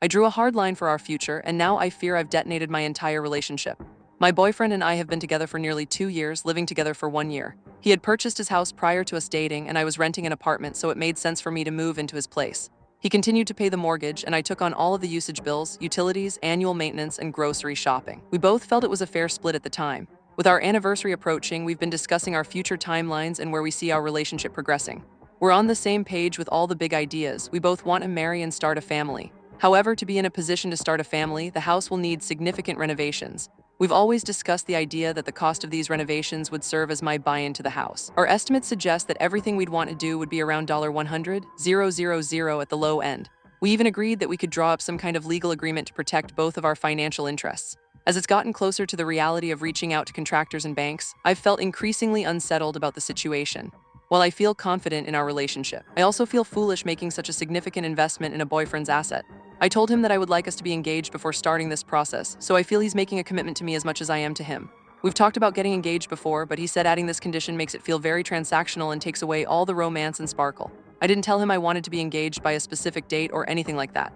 I drew a hard line for our future, and now I fear I've detonated my entire relationship. My boyfriend and I have been together for nearly 2 years, living together for 1 year. He had purchased his house prior to us dating, and I was renting an apartment, so it made sense for me to move into his place. He continued to pay the mortgage, and I took on all of the usage bills, utilities, annual maintenance, and grocery shopping. We both felt it was a fair split at the time. With our anniversary approaching, we've been discussing our future timelines and where we see our relationship progressing. We're on the same page with all the big ideas. We both want to marry and start a family. However, to be in a position to start a family, the house will need significant renovations. We've always discussed the idea that the cost of these renovations would serve as my buy-in to the house. Our estimates suggest that everything we'd want to do would be around $100,000 at the low end. We even agreed that we could draw up some kind of legal agreement to protect both of our financial interests. As it's gotten closer to the reality of reaching out to contractors and banks, I've felt increasingly unsettled about the situation. While I feel confident in our relationship, I also feel foolish making such a significant investment in a boyfriend's asset. I told him that I would like us to be engaged before starting this process, so I feel he's making a commitment to me as much as I am to him. We've talked about getting engaged before, but he said adding this condition makes it feel very transactional and takes away all the romance and sparkle. I didn't tell him I wanted to be engaged by a specific date or anything like that.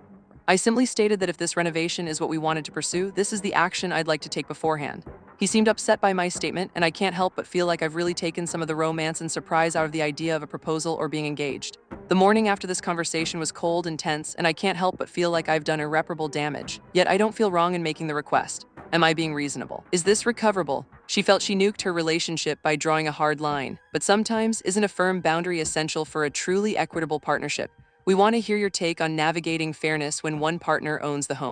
I simply stated that if this renovation is what we wanted to pursue, this is the action I'd like to take beforehand. He seemed upset by my statement, and I can't help but feel like I've really taken some of the romance and surprise out of the idea of a proposal or being engaged. The morning after this conversation was cold and tense, and I can't help but feel like I've done irreparable damage. Yet I don't feel wrong in making the request. Am I being reasonable? Is this recoverable? She felt she nuked her relationship by drawing a hard line. But sometimes, isn't a firm boundary essential for a truly equitable partnership? We want to hear your take on navigating fairness when one partner owns the home.